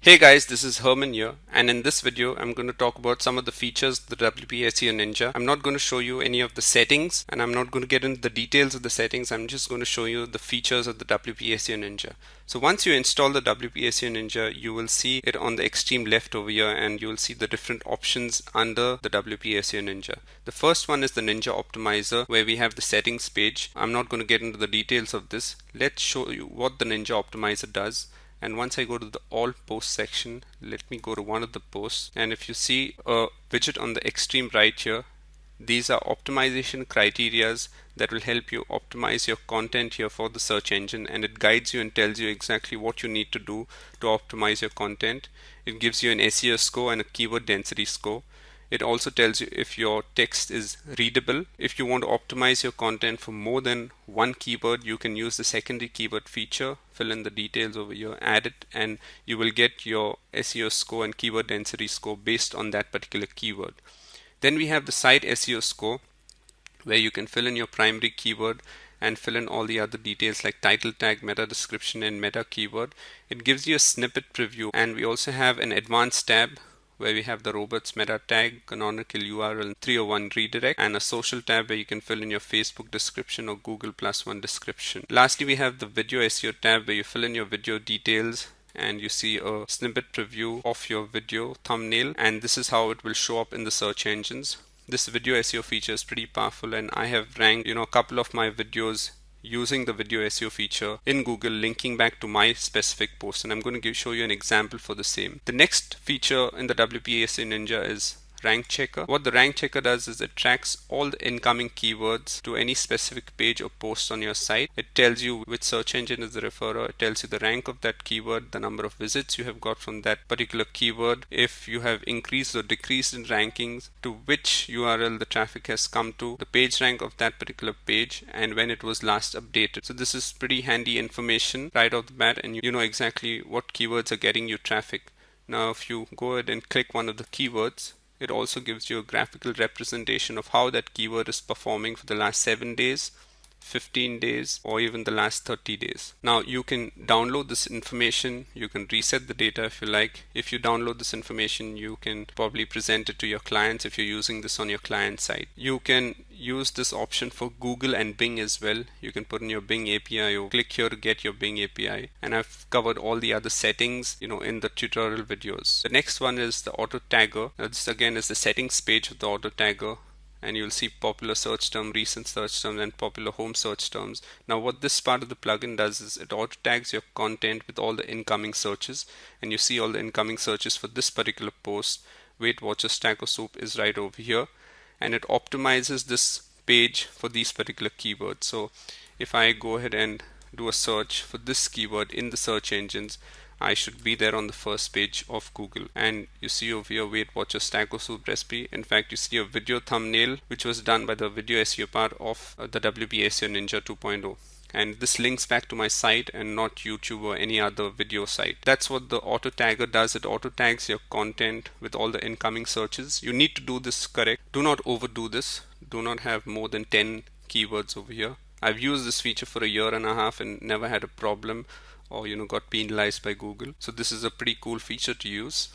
Hey guys, this is Herman here, and in this video I'm going to talk about some of the features of the WP SEO Ninja. I'm not going to show you any of the settings, and I'm not going to get into the details of the settings. I'm just going to show you the features of the WP SEO Ninja. So once you install the WP SEO Ninja, you will see it on the extreme left over here, and you will see the different options under the WP SEO Ninja. The first one is the Ninja Optimizer, where we have the settings page. I'm not going to get into the details of this. Let's show you what the Ninja Optimizer does. And once I go to the all post section, let me go to one of the posts, and if you see a widget on the extreme right here, these are optimization criterias that will help you optimize your content here for the search engine, and it guides you and tells you exactly what you need to do to optimize your content. It gives you an SEO score and a keyword density score. It also tells you if your text is readable. If you want to optimize your content for more than one keyword, you can use the secondary keyword feature, fill in the details over here, add it, and you will get your SEO score and keyword density score based on that particular keyword. Then we have the site SEO score, where you can fill in your primary keyword and fill in all the other details like title tag, meta description, and meta keyword. It gives you a snippet preview, and we also have an advanced tab where we have the robots meta tag, canonical URL, 301 redirect, and a social tab where you can fill in your Facebook description or Google +1 description. Lastly, we have the video SEO tab where you fill in your video details and you see a snippet preview of your video thumbnail, and this is how it will show up in the search engines. This video SEO feature is pretty powerful, and I have ranked a couple of my videos using the video SEO feature in Google, linking back to my specific post, and I'm going to show you an example for the same. The next feature in the WP SEO Ninja is rank checker. What the rank checker does is it tracks all the incoming keywords to any specific page or post on your site. It tells you which search engine is the referrer. It tells you the rank of that keyword, the number of visits you have got from that particular keyword, if you have increased or decreased in rankings, to which URL the traffic has come to, the page rank of that particular page, and when it was last updated. So this is pretty handy information right off the bat, and you know exactly what keywords are getting you traffic. Now if you go ahead and click one of the keywords, it also gives you a graphical representation of how that keyword is performing for the last 7 days, 15 days, or even the last 30 days. Now you can download this information, you can reset the data if you like. If you download this information, you can probably present it to your clients if you're using this on your client site. You can use this option for Google and Bing as well. You can put in your Bing API or click here to get your Bing API, and I've covered all the other settings in the tutorial videos. The next one is the auto tagger. Now this again is the settings page of the auto tagger, and you'll see popular search term, recent search terms, and popular home search terms. Now what this part of the plugin does is it auto tags your content with all the incoming searches, and you see all the incoming searches for this particular post. Weight Watchers taco soup is right over here, and it optimizes this page for these particular keywords. So if I go ahead and do a search for this keyword in the search engines, I should be there on the first page of Google. And you see over here Weight Watchers taco soup recipe. In fact, you see a video thumbnail which was done by the video SEO part of the WP SEO Ninja 2.0. And this links back to my site and not YouTube or any other video site. That's what the auto tagger does. It auto tags your content with all the incoming searches. You need to do this correct. Do not overdo this. Do not have more than 10 keywords over here. I've used this feature for a year and a half and never had a problem or got penalized by Google. So this is a pretty cool feature to use.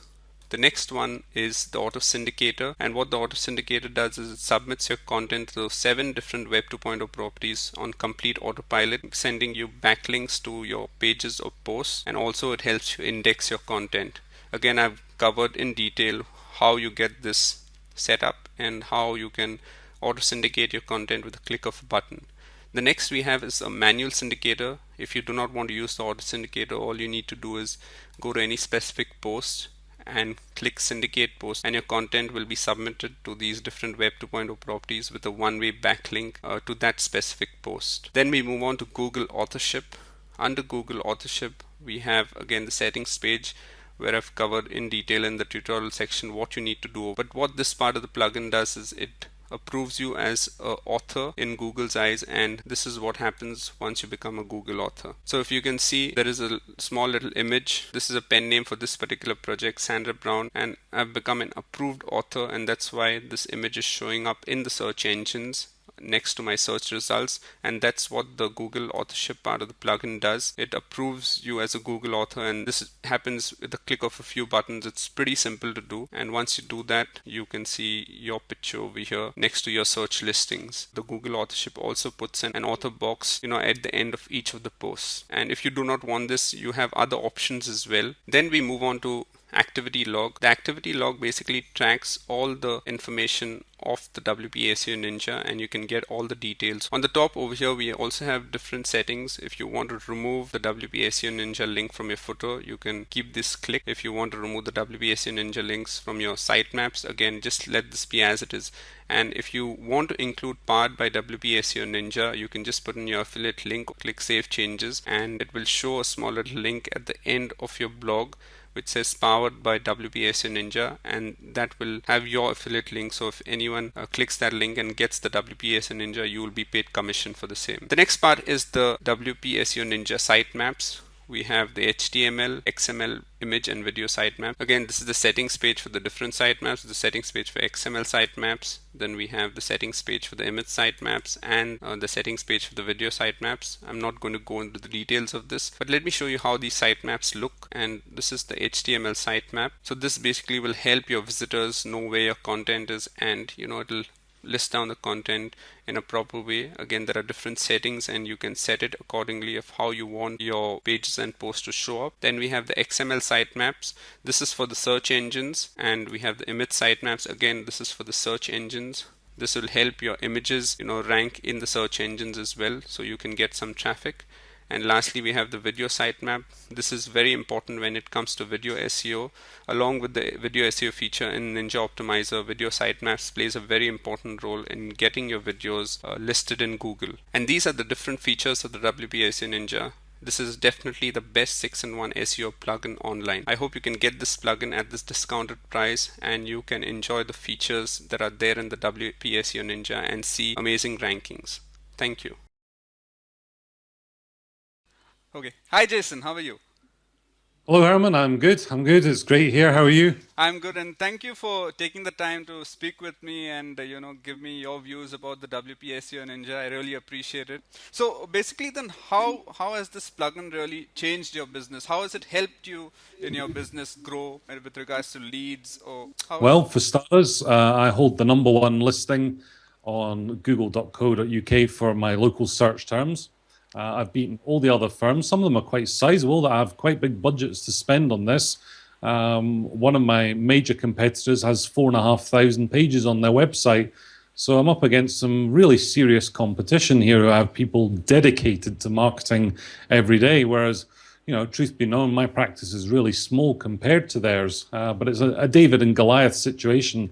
The next one is the auto syndicator, and what the auto syndicator does is it submits your content to 7 different Web 2.0 properties on complete autopilot, sending you backlinks to your pages or posts, and also it helps you index your content. Again, I've covered in detail how you get this set up and how you can auto syndicate your content with a click of a button. The next we have is a manual syndicator. If you do not want to use the auto syndicator, all you need to do is go to any specific post and click syndicate post, and your content will be submitted to these different Web 2.0 properties with a one-way backlink to that specific post. Then we move on to Google authorship. Under Google authorship, we have again the settings page where I've covered in detail in the tutorial section what you need to do. But what this part of the plugin does is it approves you as an author in Google's eyes, and this is what happens once you become a Google author. So if you can see, there is a small little image. This is a pen name for this particular project, Sandra Brown, and I've become an approved author, and that's why this image is showing up in the search engines next to my search results, and that's what the Google authorship part of the plugin does. It approves you as a Google author, and this happens with the click of a few buttons. It's pretty simple to do, and once you do that, you can see your picture over here next to your search listings. The Google authorship also puts in an author box, at the end of each of the posts. And if you do not want this, you have other options as well. Then we move on to activity log. The activity log basically tracks all the information of the WP SEO Ninja, and you can get all the details. On the top over here, we also have different settings. If you want to remove the WP SEO Ninja link from your footer, you can keep this clicked. If you want to remove the WP SEO Ninja links from your sitemaps, again, just let this be as it is. And if you want to include powered by WP SEO Ninja, you can just put in your affiliate link, click save changes, and it will show a small little link at the end of your blog which says powered by WP SEO Ninja, and that will have your affiliate link. So if anyone clicks that link and gets the WP SEO Ninja, you will be paid commission for the same. The next part is the WP SEO Ninja sitemaps. We have the HTML, XML, image and video sitemap. Again, this is the settings page for the different sitemaps, the settings page for XML sitemaps. Then we have the settings page for the image sitemaps and the settings page for the video sitemaps. I'm not going to go into the details of this, but let me show you how these sitemaps look. And this is the HTML sitemap. So this basically will help your visitors know where your content is, and it'll list down the content in a proper way. Again, there are different settings and you can set it accordingly of how you want your pages and posts to show up. Then we have the XML sitemaps. This is for the search engines, and we have the image sitemaps. Again, this is for the search engines. This will help your images rank in the search engines as well, so you can get some traffic. And lastly, we have the video sitemap. This is very important when it comes to video SEO. Along with the video SEO feature in Ninja Optimizer, video sitemaps plays a very important role in getting your videos listed in Google. And these are the different features of the WP SEO Ninja. This is definitely the best 6-in-1 SEO plugin online. I hope you can get this plugin at this discounted price and you can enjoy the features that are there in the WP SEO Ninja and see amazing rankings. Thank you. Okay. Hi Jason, how are you? Hello Herman, I'm good. It's great here. How are you? I'm good, and thank you for taking the time to speak with me and give me your views about the WP SEO Ninja. I really appreciate it. So basically then how has this plugin really changed your business? How has it helped you in your business grow with regards to leads? Well, for starters, I hold the #1 listing on google.co.uk for my local search terms. I've beaten all the other firms. Some of them are quite sizable that have quite big budgets to spend on this. One of my major competitors has 4,500 pages on their website. So I'm up against some really serious competition here who have people dedicated to marketing every day. Whereas, truth be known, my practice is really small compared to theirs. But it's a David and Goliath situation.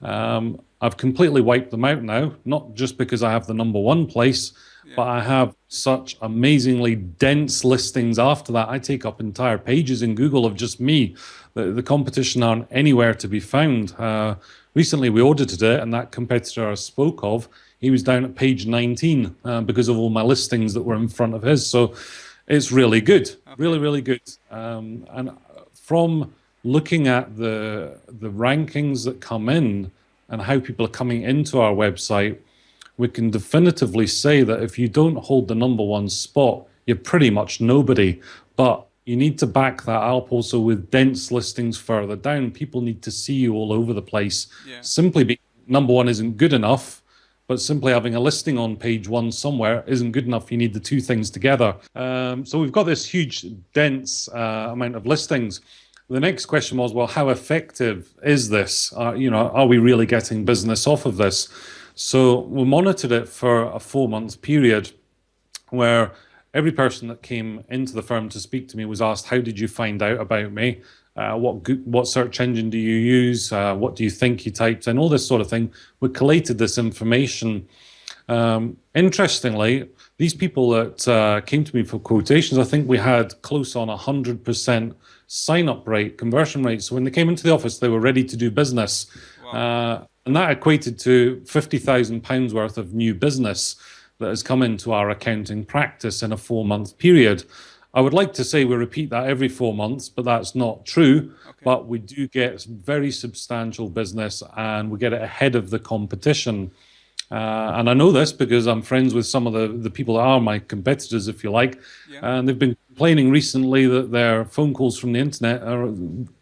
I've completely wiped them out now, not just because I have the #1 place, but I have such amazingly dense listings after that. I take up entire pages in Google of just me. The competition aren't anywhere to be found. Recently we audited it, and that competitor I spoke of, he was down at page 19 because of all my listings that were in front of his. So it's really good, really, really good. And from looking at the rankings that come in and how people are coming into our website, we can definitively say that if you don't hold the #1 spot, you're pretty much nobody. But you need to back that up also with dense listings further down. People need to see you all over the place. Simply being #1 isn't good enough, but simply having a listing on page 1 somewhere isn't good enough. You need the two things together. So we've got this huge, dense amount of listings. The next question was, well, how effective is this? Are we really getting business off of this? So we monitored it for a 4-month period where every person that came into the firm to speak to me was asked, how did you find out about me? What search engine do you use? What do you think you typed in? All this sort of thing. We collated this information. Interestingly, these people that came to me for quotations, I think we had close on 100% sign-up rate, conversion rate. So when they came into the office, they were ready to do business. Wow. And that equated to £50,000 worth of new business that has come into our accounting practice in a 4-month period. I would like to say we repeat that every 4 months, but that's not true. But we do get very substantial business and we get it ahead of the competition. And I know this because I'm friends with some of the people that are my competitors, if you like. Yeah. And they've been complaining recently that their phone calls from the internet are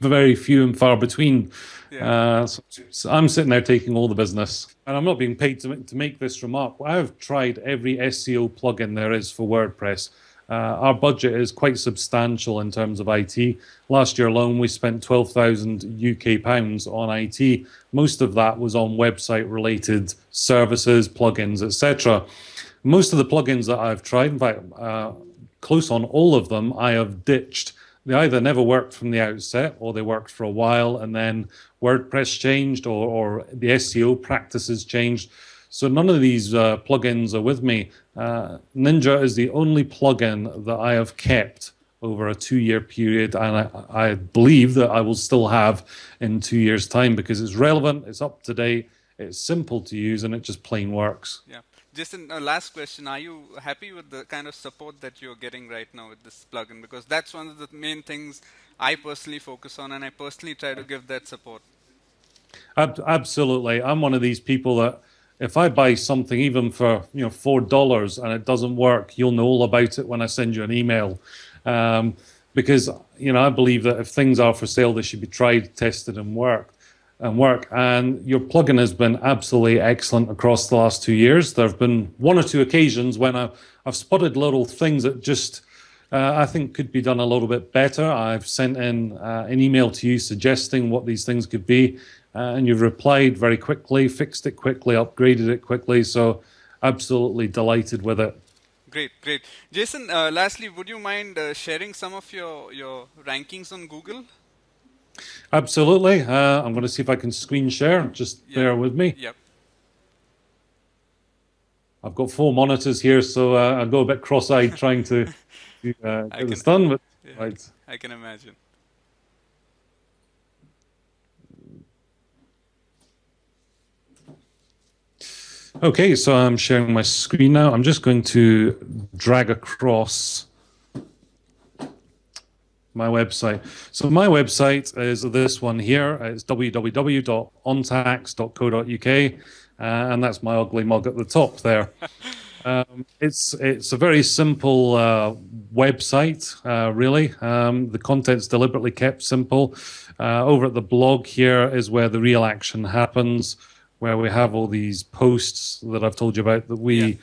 very few and far between. Yeah. So I'm sitting there taking all the business. And I'm not being paid to make this remark. I've tried every SEO plugin there is for WordPress. Our budget is quite substantial in terms of IT. Last year alone, we spent 12,000 UK pounds on IT. Most of that was on website related services, plugins, etc. Most of the plugins that I've tried, in fact, close on all of them, I have ditched. They either never worked from the outset or they worked for a while and then WordPress changed or the SEO practices changed. So none of these plugins are with me. Ninja is the only plugin that I have kept over a 2-year period, and I believe that I will still have in 2 years' time because it's relevant, it's up to date, it's simple to use, and it just plain works. Yeah. Jason, last question. Are you happy with the kind of support that you're getting right now with this plugin? Because that's one of the main things I personally focus on, and I personally try to give that support. Absolutely, I'm one of these people that if I buy something even for $4 and it doesn't work, you'll know all about it when I send you an email. Um, because I believe that if things are for sale, they should be tried, tested, and work. And your plugin has been absolutely excellent across the last 2 years. There have been one or two occasions when I've spotted little things that just I think could be done a little bit better. I've sent in an email to you suggesting what these things could be, and you've replied very quickly, fixed it quickly, upgraded it quickly. So absolutely delighted with it. Great, great. Jason, lastly, would you mind sharing some of your rankings on Google? Absolutely. I'm going to see if I can screen share. Just Yep. bear with me. Yep. I've got 4 monitors here, so I go a bit cross-eyed trying to I get can, this done. But yeah, right. I can imagine. Okay, so I'm sharing my screen now. I'm just going to drag across my website. So my website is this one here. It's www.ontax.co.uk, and that's my ugly mug at the top there. It's a very simple website, really. The content's deliberately kept simple. Over at the blog here is where the real action happens, where we have all these posts that I've told you about that we Yeah.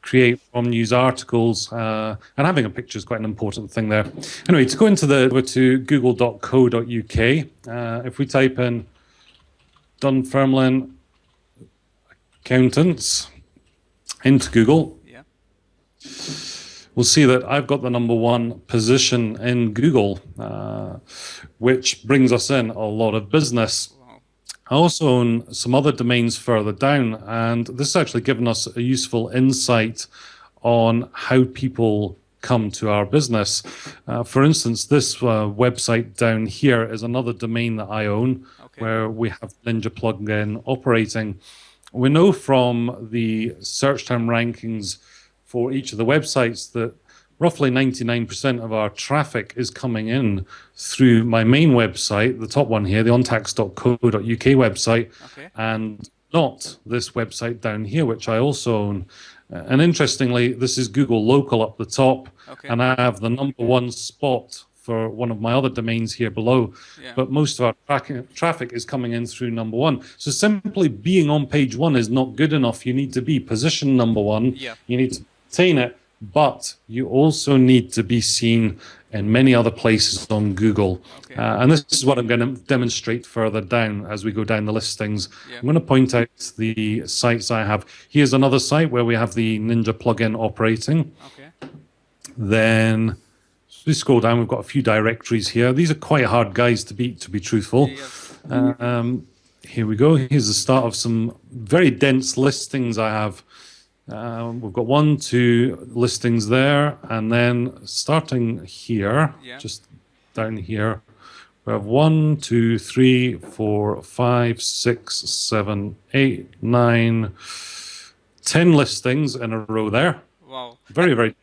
create from news articles. And having a picture is quite an important thing there. Anyway, to go over to google.co.uk, if we type in Dunfermline accountants into Google, Yeah. we'll see that I've got the #1 position in Google, which brings us in a lot of business. Wow. I also own some other domains further down, and this has actually given us a useful insight on how people come to our business. For instance, this website down here is another domain that I own, Okay. where we have Ninja plugin operating. We know from the search term rankings for each of the websites that roughly 99% of our traffic is coming in through my main website, the top one here, the ontax.co.uk website, Okay. and not this website down here, which I also own. And interestingly, this is Google Local up the top, Okay. and I have the #1 spot for one of my other domains here below. Yeah. But most of our traffic is coming in through #1. So simply being on page 1 is not good enough. You need to be position #1. Yeah. You need to maintain it, but you also need to be seen in many other places on Google. Okay. And this is what I'm going to demonstrate further down as we go down the listings. Yeah. I'm going to point out the sites I have. Here's another site where we have the Ninja plugin operating. Okay. Then we scroll down, we've got a few directories here. These are quite hard guys to beat, to be truthful. Yeah. Here we go. Here's the start of some very dense listings I have. We've got 1, 2 listings there, and then starting here, Yeah. just down here, we have 1, 2, 3, 4, 5, 6, 7, 8, 9, 10 listings in a row there. Wow. Very, very.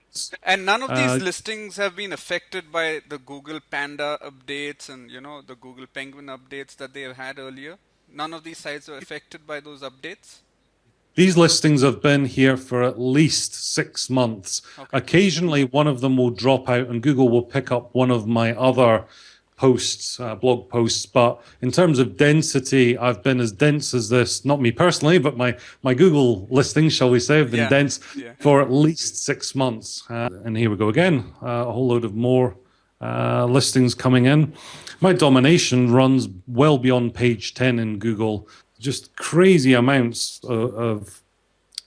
And none of these listings have been affected by the Google Panda updates and the Google Penguin updates that they have had earlier. None of these sites were affected by those updates. These listings have been here for at least 6 months. Okay. Occasionally, one of them will drop out and Google will pick up one of my other posts, blog posts. But in terms of density, I've been as dense as this, not me personally, but my Google listings, shall we say, have been dense for at least 6 months. And here we go again, a whole load of more listings coming in. My domination runs well beyond page 10 in Google. Just crazy amounts of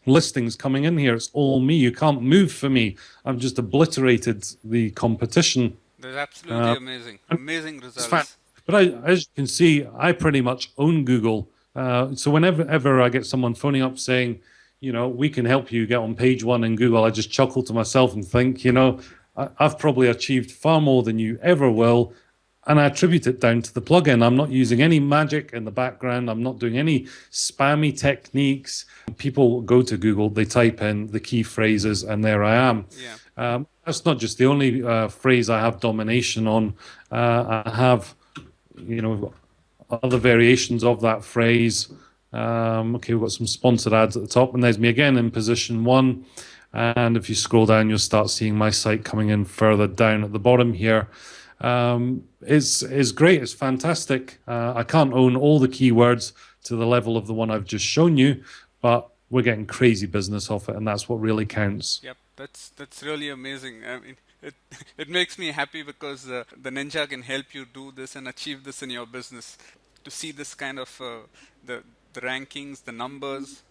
listings coming in here. It's all me. You can't move for me. I've just obliterated the competition. That's absolutely amazing. Amazing results. But as you can see, I pretty much own Google. So whenever I get someone phoning up saying, you know, we can help you get on page 1 in Google, I just chuckle to myself and think, you know, I've probably achieved far more than you ever will. And I attribute it down to the plugin. I'm not using any magic in the background. I'm not doing any spammy techniques. People go to Google, they type in the key phrases, and there I am. Yeah. That's not just the only phrase I have domination on. I have, you know, other variations of that phrase. Okay, we've got some sponsored ads at the top, and there's me again in position 1. And if you scroll down, you'll start seeing my site coming in further down at the bottom here. It's great. It's fantastic. I can't own all the keywords to the level of the one I've just shown you, but we're getting crazy business off it, and that's what really counts. Yep, that's really amazing. I mean, it makes me happy because the Ninja can help you do this and achieve this in your business. To see this kind of the rankings, the numbers.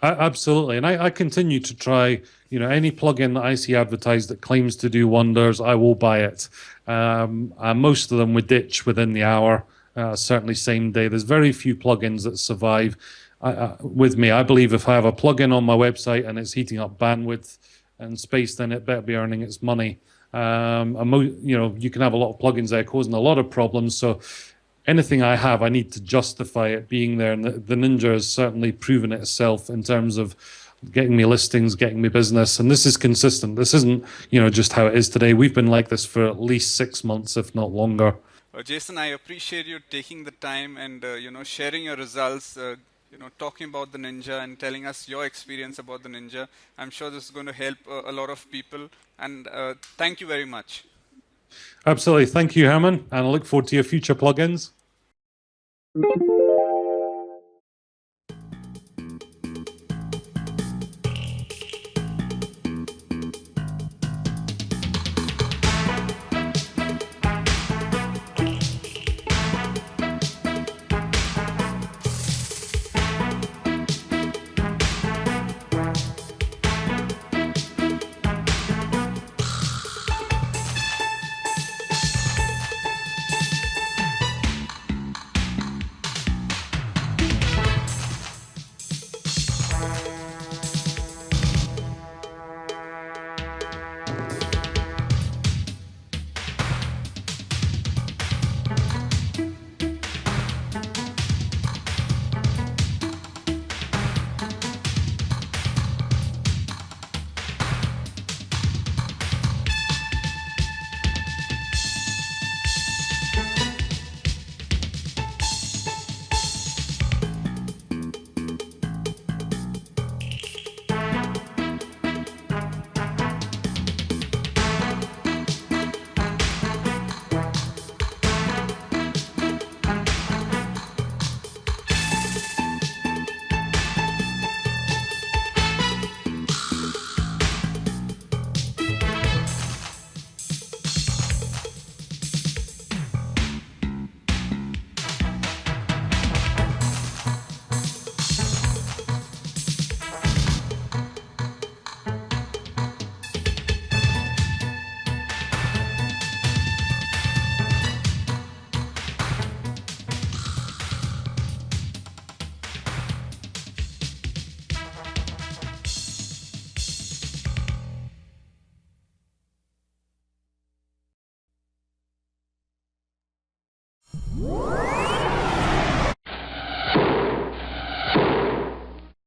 Absolutely, and I continue to try. You know, any plugin that I see advertised that claims to do wonders, I will buy it. Most of them we ditch within the hour, certainly same day. There's very few plugins that survive. With me, I believe if I have a plugin on my website and it's heating up bandwidth and space, then it better be earning its money. You know, you can have a lot of plugins there causing a lot of problems. So anything I have, I need to justify it being there. And the Ninja has certainly proven itself in terms of getting me listings, getting me business. And this is consistent. This isn't, you know, just how it is today. We've been like this for at least 6 months, if not longer. Jason, I appreciate you taking the time and, you know, sharing your results, you know, talking about the Ninja and telling us your experience about the Ninja. I'm sure this is going to help a lot of people. And thank you very much. Absolutely. Thank you, Herman. And I look forward to your future plugins.